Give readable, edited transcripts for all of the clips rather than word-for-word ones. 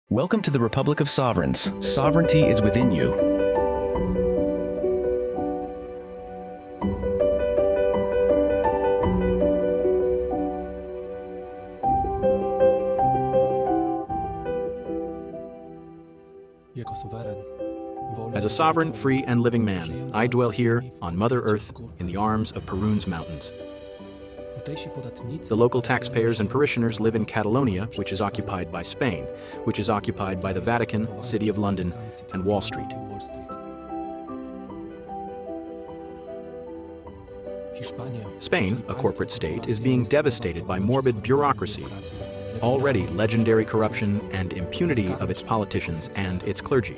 Welcome to the Republic of Sovereigns. Sovereignty is within you. As a sovereign, free, and living man, I dwell here on Mother Earth in the arms of Perun's mountains. The local taxpayers and parishioners live in Catalonia, which is occupied by Spain, which is occupied by the Vatican, City of London, and Wall Street. Spain, a corporate state, is being devastated by morbid bureaucracy, already legendary corruption and impunity of its politicians and its clergy.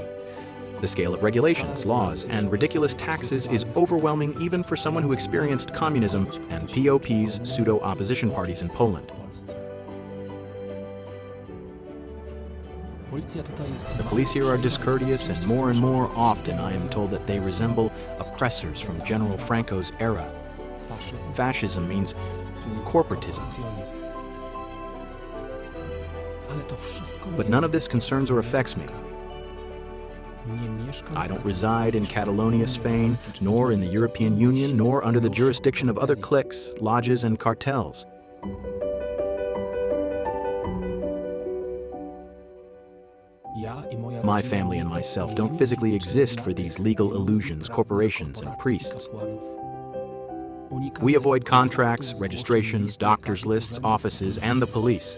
The scale of regulations, laws, and ridiculous taxes is overwhelming even for someone who experienced communism and POP's pseudo-opposition parties in Poland. The police here are discourteous, and more often I am told that they resemble oppressors from General Franco's era. Fascism means corporatism. But none of this concerns or affects me. I don't reside in Catalonia, Spain, nor in the European Union, nor under the jurisdiction of other cliques, lodges, and cartels. My family and myself don't physically exist for these legal illusions, corporations, and priests. We avoid contracts, registrations, doctors' lists, offices, and the police.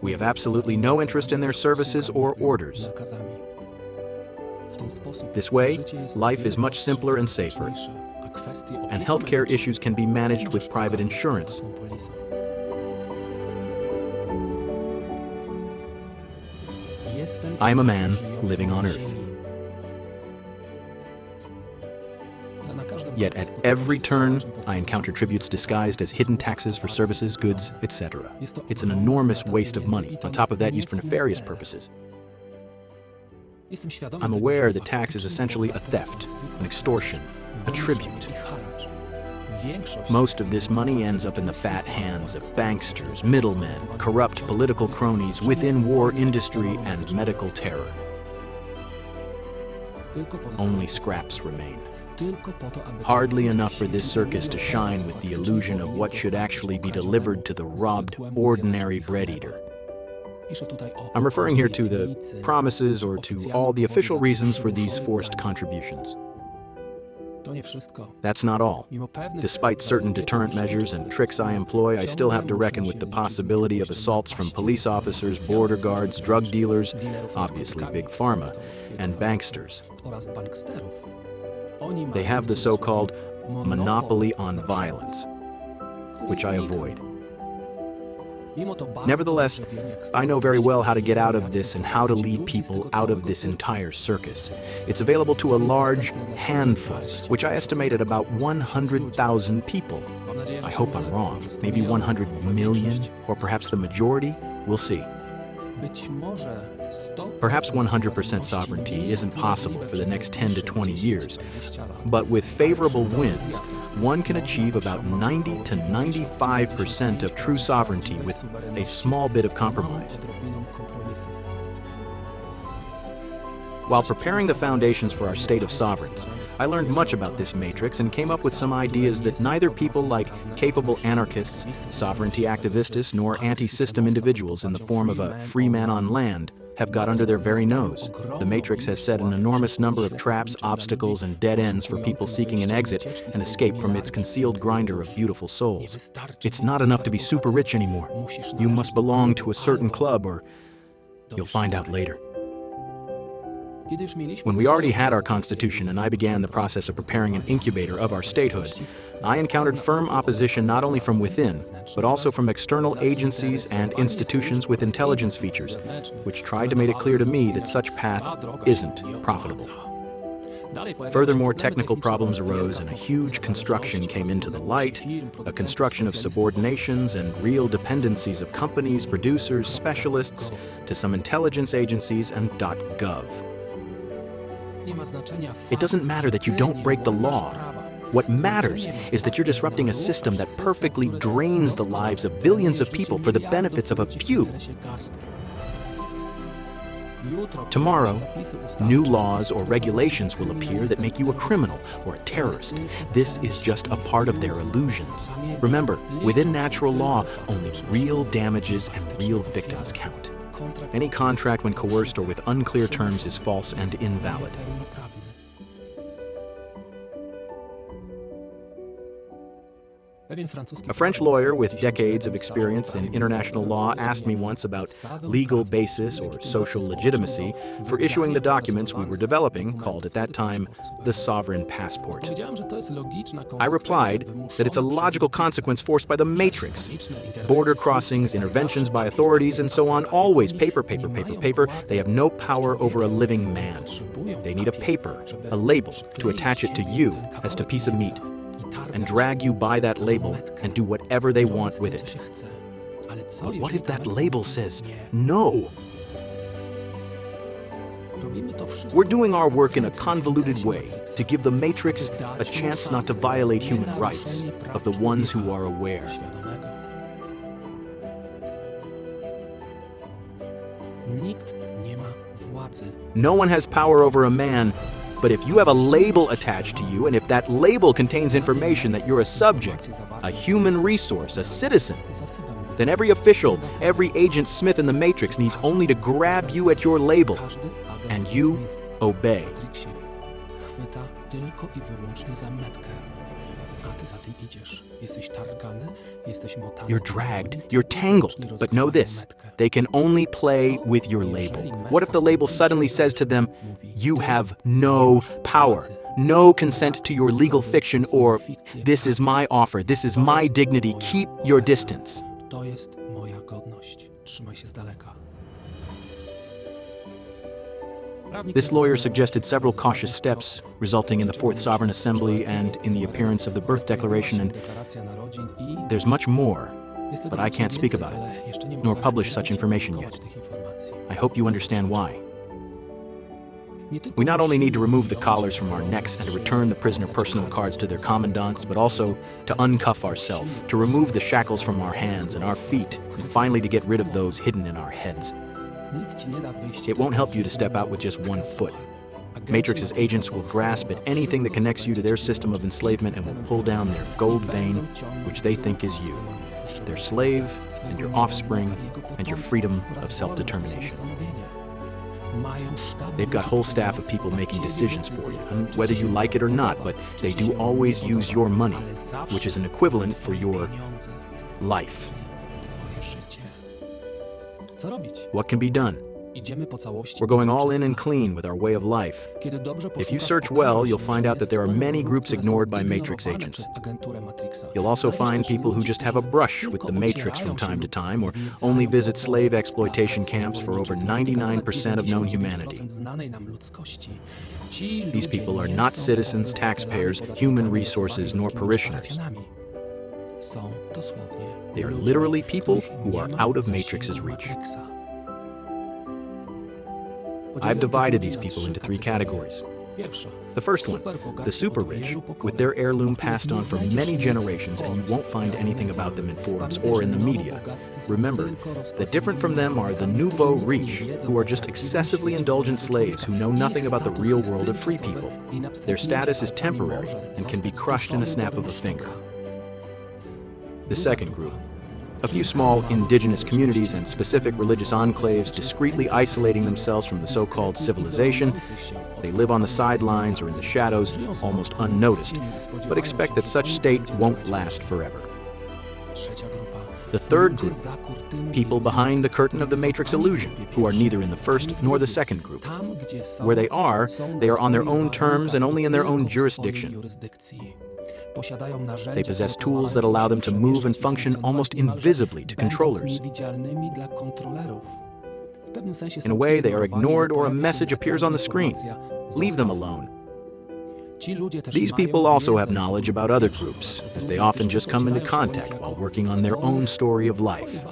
We have absolutely no interest in their services or orders. This way, life is much simpler and safer, and healthcare issues can be managed with private insurance. I am a man living on Earth. Yet at every turn, I encounter tributes disguised as hidden taxes for services, goods, etc. It's an enormous waste of money, on top of that used for nefarious purposes. I'm aware that tax is essentially a theft, an extortion, a tribute. Most of this money ends up in the fat hands of banksters, middlemen, corrupt political cronies within war industry and medical terror. Only scraps remain. Hardly enough for this circus to shine with the illusion of what should actually be delivered to the robbed, ordinary bread eater. I'm referring here to the promises or to all the official reasons for these forced contributions. That's not all. Despite certain deterrent measures and tricks I employ, I still have to reckon with the possibility of assaults from police officers, border guards, drug dealers, obviously Big Pharma, and banksters. They have the so-called monopoly on violence, which I avoid. Nevertheless, I know very well how to get out of this and how to lead people out of this entire circus. It's available to a large handful, which I estimate at about 100,000 people. I hope I'm wrong. Maybe 100 million, or perhaps the majority? We'll see. Perhaps 100% sovereignty isn't possible for the next 10 to 20 years, but with favorable winds, one can achieve about 90 to 95% of true sovereignty with a small bit of compromise. While preparing the foundations for our state of sovereigns, I learned much about this matrix and came up with some ideas that neither people like capable anarchists, sovereignty activists, nor anti-system individuals in the form of a free man on land have got under their very nose. The matrix has set an enormous number of traps, obstacles, and dead ends for people seeking an exit and escape from its concealed grinder of beautiful souls. It's not enough to be super rich anymore. You must belong to a certain club, or you'll find out later. When we already had our constitution and I began the process of preparing an incubator of our statehood, I encountered firm opposition not only from within, but also from external agencies and institutions with intelligence features, which tried to make it clear to me that such path isn't profitable. Furthermore, technical problems arose and a huge construction came into the light, a construction of subordinations and real dependencies of companies, producers, specialists, to some intelligence agencies and .gov. It doesn't matter that you don't break the law. What matters is that you're disrupting a system that perfectly drains the lives of billions of people for the benefits of a few. Tomorrow, new laws or regulations will appear that make you a criminal or a terrorist. This is just a part of their illusions. Remember, within natural law, only real damages and real victims count. Any contract when coerced or with unclear terms is false and invalid. A French lawyer with decades of experience in international law asked me once about legal basis or social legitimacy for issuing the documents we were developing, called at that time the Sovereign Passport. I replied that it's a logical consequence forced by the matrix. Border crossings, interventions by authorities, and so on, always paper, paper, paper, paper. They have no power over a living man. They need a paper, a label, to attach it to you as to piece of meat, and drag you by that label and do whatever they want with it. But what if that label says no? We're doing our work in a convoluted way to give the matrix a chance not to violate human rights of the ones who are aware. No one has power over a man, but if you have a label attached to you, and if that label contains information that you're a subject, a human resource, a citizen, then every official, every Agent Smith in the Matrix needs only to grab you at your label, and you obey. You're dragged, you're tangled, but know this, they can only play with your label. What if the label suddenly says to them, you have no power, no consent to your legal fiction, or this is my offer, this is my dignity, keep your distance? This lawyer suggested several cautious steps, resulting in the Fourth Sovereign Assembly and in the appearance of the Birth Declaration, and there's much more, but I can't speak about it, nor publish such information yet. I hope you understand why. We not only need to remove the collars from our necks and to return the prisoner personal cards to their commandants, but also to uncuff ourselves, to remove the shackles from our hands and our feet, and finally to get rid of those hidden in our heads. It won't help you to step out with just one foot. Matrix's agents will grasp at anything that connects you to their system of enslavement and will pull down their gold vein, which they think is you, their slave and your offspring and your freedom of self-determination. They've got whole staff of people making decisions for you, and whether you like it or not, but they do always use your money, which is an equivalent for your life. What can be done? We're going all in and clean with our way of life. If you search well, you'll find out that there are many groups ignored by Matrix agents. You'll also find people who just have a brush with the Matrix from time to time, or only visit slave exploitation camps for over 99% of known humanity. These people are not citizens, taxpayers, human resources, nor parishioners. They are literally people who are out of Matrix's reach. I've divided these people into three categories. The first one, the super rich, with their heirloom passed on for many generations, and you won't find anything about them in Forbes or in the media. Remember that different from them are the nouveau riche, who are just excessively indulgent slaves who know nothing about the real world of free people. Their status is temporary and can be crushed in a snap of a finger. The second group, a few small indigenous communities and specific religious enclaves discreetly isolating themselves from the so-called civilization. They live on the sidelines or in the shadows, almost unnoticed, but expect that such state won't last forever. The third group, people behind the curtain of the Matrix illusion, who are neither in the first nor the second group. Where they are on their own terms and only in their own jurisdiction. They possess tools that allow them to move and function almost invisibly to controllers. In a way, they are ignored or a message appears on the screen. Leave them alone. These people also have knowledge about other groups, as they often just come into contact while working on their own story of life.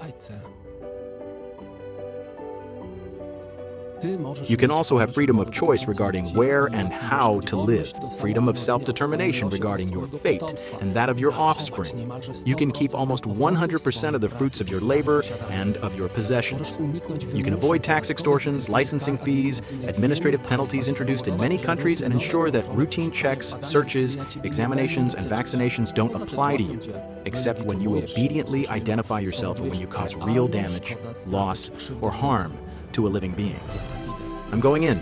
You can also have freedom of choice regarding where and how to live, freedom of self-determination regarding your fate and that of your offspring. You can keep almost 100% of the fruits of your labor and of your possessions. You can avoid tax extortions, licensing fees, administrative penalties introduced in many countries, and ensure that routine checks, searches, examinations, and vaccinations don't apply to you, except when you obediently identify yourself or when you cause real damage, loss, or harm to a living being. I'm going in.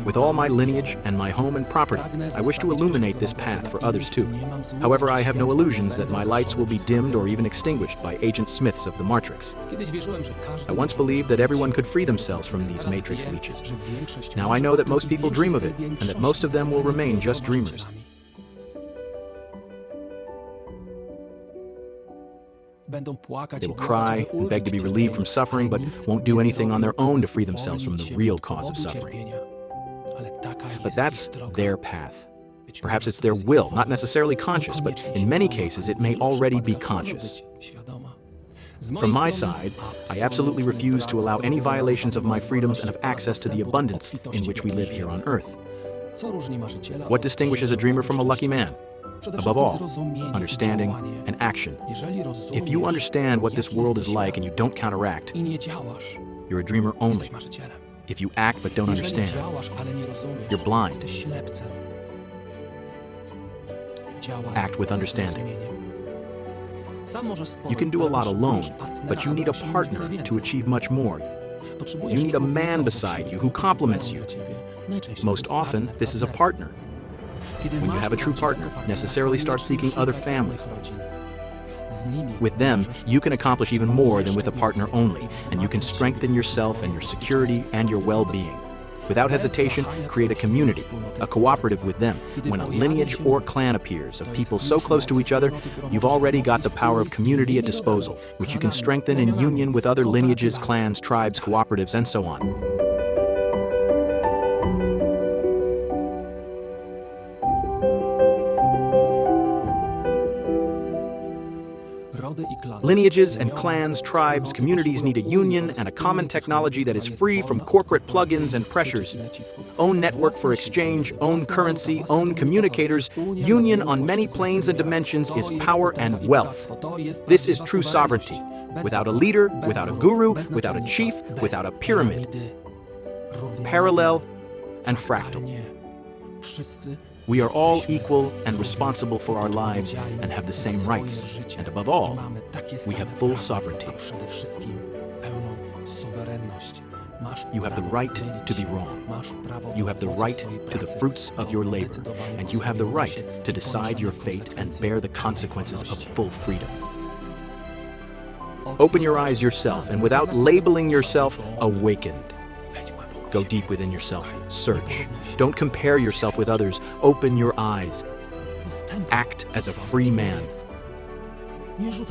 With all my lineage and my home and property, I wish to illuminate this path for others too. However, I have no illusions that my lights will be dimmed or even extinguished by Agent Smiths of the Matrix. I once believed that everyone could free themselves from these Matrix leeches. Now I know that most people dream of it, and that most of them will remain just dreamers. They will cry and beg to be relieved from suffering, but won't do anything on their own to free themselves from the real cause of suffering. But that's their path. Perhaps it's their will, not necessarily conscious, but in many cases it may already be conscious. From my side, I absolutely refuse to allow any violations of my freedoms and of access to the abundance in which we live here on Earth. What distinguishes a dreamer from a lucky man? Above all, understanding and action. If you understand what this world is like and you don't counteract, you're a dreamer only. If you act but don't understand, you're blind. Act with understanding. You can do a lot alone, but you need a partner to achieve much more. You need a man beside you who complements you. Most often, this is a partner. When you have a true partner, necessarily start seeking other families. With them, you can accomplish even more than with a partner only, and you can strengthen yourself and your security and your well-being. Without hesitation, create a community, a cooperative with them. When a lineage or clan appears of people so close to each other, you've already got the power of community at disposal, which you can strengthen in union with other lineages, clans, tribes, cooperatives, and so on. Lineages and clans, tribes, communities need a union and a common technology that is free from corporate plugins and pressures. Own network for exchange, own currency, own communicators. Union on many planes and dimensions is power and wealth. This is true sovereignty. Without a leader, without a guru, without a chief, without a pyramid. Parallel and fractal. We are all equal and responsible for our lives and have the same rights. And above all, we have full sovereignty. You have the right to be wrong. You have the right to the fruits of your labor. And you have the right to decide your fate and bear the consequences of full freedom. Open your eyes yourself, and without labeling yourself, awaken. Go deep within yourself. Search. Don't compare yourself with others. Open your eyes. Act as a free man.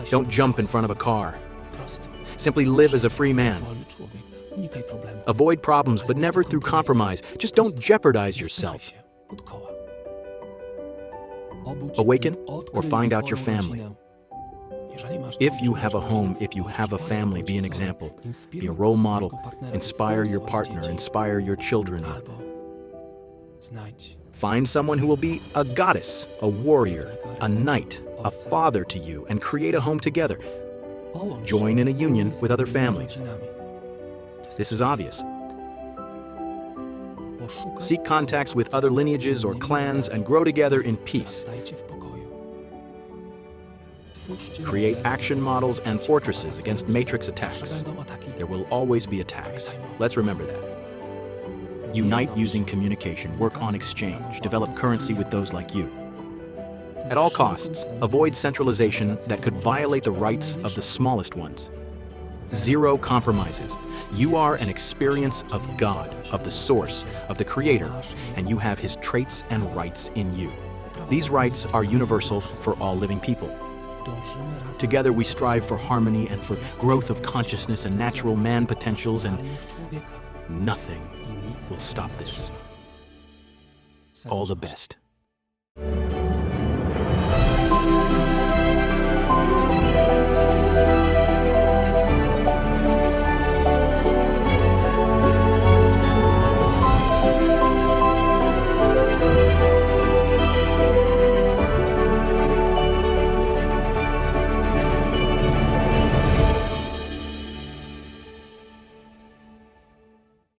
Don't jump in front of a car. Simply live as a free man. Avoid problems, but never through compromise. Just don't jeopardize yourself. Awaken or find out your family. If you have a home, if you have a family, be an example. Be a role model. Inspire your partner. Inspire your children. Find someone who will be a goddess, a warrior, a knight, a father to you, and create a home together. Join in a union with other families. This is obvious. Seek contacts with other lineages or clans and grow together in peace. Create action models and fortresses against matrix attacks. There will always be attacks. Let's remember that. Unite using communication, work on exchange, develop currency with those like you. At all costs, avoid centralization that could violate the rights of the smallest ones. Zero compromises. You are an experience of God, of the Source, of the Creator, and you have His traits and rights in you. These rights are universal for all living people. Together we strive for harmony and for growth of consciousness and natural man potentials, and nothing will stop this. All the best.